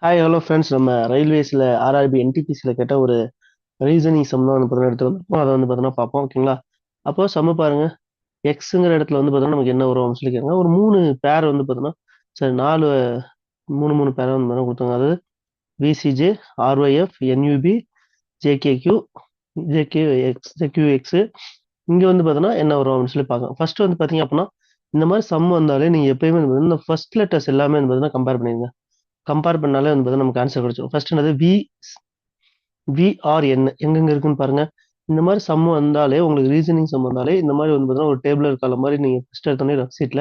Hi hello friends. நம்ம ரயில்வேஸில் RRB என்டிபிசியில் கேட்ட ஒரு ரீசனிங் சம் தான் வந்து பார்த்தீங்கன்னா எடுத்து வந்திருப்போம். அதை வந்து பார்த்தீங்கன்னா பார்ப்போம். ஓகேங்களா? அப்போ சம்ம பாருங்க. எக்ஸுங்கிற இடத்துல வந்து பார்த்தீங்கன்னா நமக்கு என்ன வரும் அப்படின்னு சொல்லி கேட்குறாங்க. ஒரு 3 பேர் வந்து பார்த்தீங்கன்னா சரி 4 3 பேரை வந்து பார்த்தீங்கன்னா கொடுத்தாங்க. அதாவது விசிஜே, ஆர்ஒய்எஃப், என்யூபி, ஜேகேக்யூ, ஜேக்யூஎக்ஸ். இங்கே வந்து பார்த்தீங்கன்னா என்ன வரும் அப்படின்னு சொல்லி பார்க்கலாம். ஃபர்ஸ்ட் வந்து பார்த்தீங்க அப்படின்னா இந்த மாதிரி சம் வந்தாலே நீங்கள் எப்பயுமே வந்து பார்த்தீங்கன்னா இந்த ஃபர்ஸ்ட் லெட்டர்ஸ் எல்லாமே வந்து பார்த்தீங்கன்னா கம்பேர் பண்ணிடுங்க. கம்பேர் பண்ணாலே வந்து பார்த்தீங்கன்னா நமக்கு ஆன்சர் கிடைச்சிடும். ஃபர்ஸ்ட் என்னது விஆர்என் எங்கெங்க இருக்குன்னு பாருங்க. இந்த மாதிரி சம் வந்தாலே உங்களுக்கு ரீசனிங் சம் வந்தாலே இந்த மாதிரி வந்து பார்த்தீங்கன்னா ஒரு டேபிள் இருக்கால மாதிரி நீங்க ஃபர்ஸ்ட் எடுத்தோடனே ரஃப் ஷீட்ல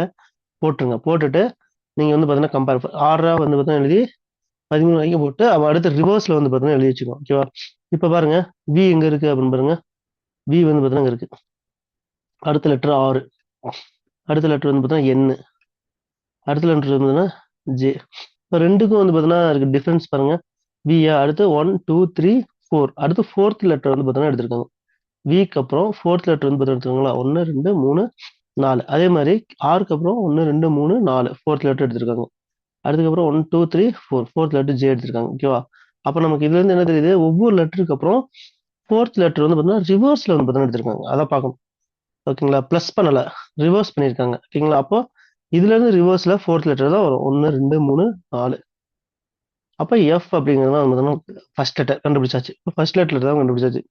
போட்டுருங்க. போட்டுட்டு நீங்க வந்து பார்த்தீங்கன்னா கம்பேர் ஆறா வந்து பார்த்தீங்கன்னா எழுதி 13 வரைக்கும் போட்டு அவன் அடுத்து ரிவர்ஸ்ல வந்து பார்த்தீங்கன்னா எழுதி வச்சுக்கோங்க. ஓகேவா? இப்போ பாருங்க, வி எங்க இருக்கு அப்படின்னு பாருங்க. வி வந்து பார்த்தீங்கன்னா இங்க இருக்கு. அடுத்த லெட்டர் ஆறு, அடுத்த லெட்டர் வந்து பார்த்தீங்கன்னா என், அடுத்த லெட்டர் வந்து பார்த்தீங்கன்னா ஜே. இப்போ ரெண்டுக்கும் வந்து பார்த்தீங்கன்னா இருக்கு டிஃபரன்ஸ் பாருங்க. வியா அடுத்து 1 2 3 4, அடுத்து ஃபோர்த் லெட்டர் வந்து பார்த்தீங்கன்னா எடுத்திருக்காங்க. விக்கு அப்புறம் ஃபோர்த் லெட்டர் வந்து பார்த்தீங்கன்னா எடுத்துருக்காங்களா 1 2 3 4. அதே மாதிரி ஆருக்கு அப்புறம் 1 2 3 4 ஃபோர்த் லெட்டர் எடுத்திருக்காங்க. அதுக்கப்புறம் 1 2 3 4 ஃபோர்த் லெட்டர் ஜே எடுத்திருக்காங்க. ஓகேவா? அப்போ நமக்கு இதுல இருந்து என்ன தெரியுது, ஒவ்வொரு லெட்டருக்கு அப்புறம் ஃபோர்த் லெட்டர் வந்து பார்த்தீங்கன்னா ரிவர்ஸ்ல வந்து பார்த்தீங்கன்னா எடுத்திருக்காங்க. அதை பார்க்கணும். ஓகேங்களா? ப்ளஸ் பண்ணல, ரிவர்ஸ் பண்ணியிருக்காங்க. ஓகேங்களா? அப்போ இதுல இருந்து ரிவர்ஸ்ல ஃபோர்த் லெட்டர் தான் வரும். 1 2 3 4. அப்ப எஃப் அப்படிங்கிறது தான் ஃபர்ஸ்ட் லெட்டர் கண்டுபிடிச்சாச்சு. ஃபர்ஸ்ட் லெட்டர் தான் கண்டுபிடிச்சாச்சு.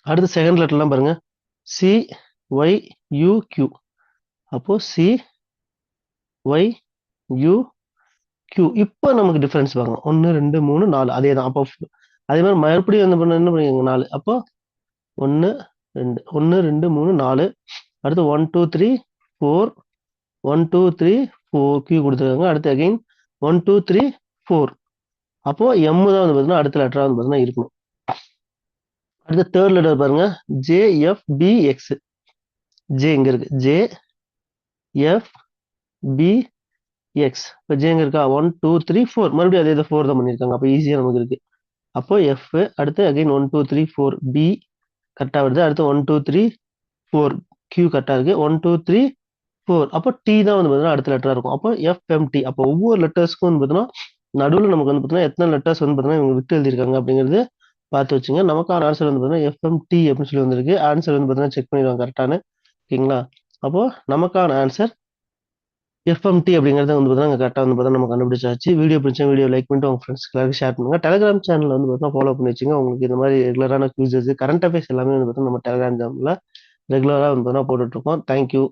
அடுத்து செகண்ட் லெட்டர்லாம் பாருங்க. C Y U Q. அப்போ சி ஒய் யூ கியூ. இப்போ நமக்கு டிஃபரன்ஸ் பாருங்க. 1 2 3 4 அதே தான். அப்போ அதே மாதிரி மறுபடியும் வந்து என்ன பண்ணுங்க 4. அப்போ 1 2 1 2 3 4. அடுத்து 1 2 3 4 1 2 3 4 கியூ கொடுத்துருக்காங்க. அடுத்து அகைன் 1 2 3 4. அப்போ எம் தான் வந்து பார்த்தீங்கன்னா அடுத்த லெட்டரா வந்து பார்த்தீங்கன்னா இருக்கணும். அடுத்த தேர்ட் லெட்டர் பாருங்க. ஜேஎஃப்பிஎக்ஸ். ஜே எங்க இருக்கு? ஜேஎஃப்பிஎக்ஸ். இப்போ ஜே எங்க இருக்கா? 1 2 3 4. மறுபடியும் அதே 4 தான் பண்ணியிருக்காங்க. அப்போ ஈஸியா நமக்கு இருக்கு. அப்போ எஃப் அடுத்து அகைன் 1 2 3 4 பி கரெக்டா வருது. அடுத்து 1 2 3 4 கியூ கரெக்டா இருக்கு. 1 2 3 4. அப்போ டி தான் வந்து பார்த்தீங்கன்னா அடுத்த லெட்டரா இருக்கும். அப்போ எஃப்எம்டி. அப்போ ஒவ்வொரு லெட்டர்ஸ்க்கும் வந்து பார்த்தீங்கன்னா நடுவில் நமக்கு வந்து பார்த்தீங்கன்னா எத்தனை லெட்டர்ஸ் வந்து பார்த்தீங்கன்னா இவங்க விட்டு எழுதியிருக்காங்க அப்படிங்கிறது பார்த்து வச்சுங்க. நமக்கான ஆன்சர் வந்து பார்த்தீங்கன்னா எஃப்எம்டி அப்படின்னு சொல்லி வந்திருக்கு. ஆன்சர் வந்து பார்த்தீங்கன்னா செக் பண்ணிடுவாங்க கரெக்டானு. ஓகேங்களா? அப்போ நமக்கான ஆன்சர் எஃப்எம்டி அப்படிங்கிறத வந்து பார்த்தீங்கன்னா கரெக்டாக வந்து பார்த்தா நம்ம கண்டுபிடிச்சாச்சு. வீடியோ பிடிச்சா வீடியோ லைக் பண்ணிட்டு உங்க ஃப்ரெண்ட்ஸ் எல்லாருக்கும் ஷேர் பண்ணுங்க. டெலிகிராம் சேனல் வந்து பார்த்தீங்கன்னா ஃபாலோ பண்ணி வச்சுங்க. உங்களுக்கு இந்த மாதிரி ரெகுலரான குவிசஸ் கரண்ட் அஃபேர்ஸ் எல்லாமே வந்து பார்த்தீங்கன்னா நம்ம டெலிகிராம் சேனல்ல ரெகுலராக வந்து பார்த்தீங்கன்னா போட்டுட்டு இருக்கோம். தேங்க்யூ.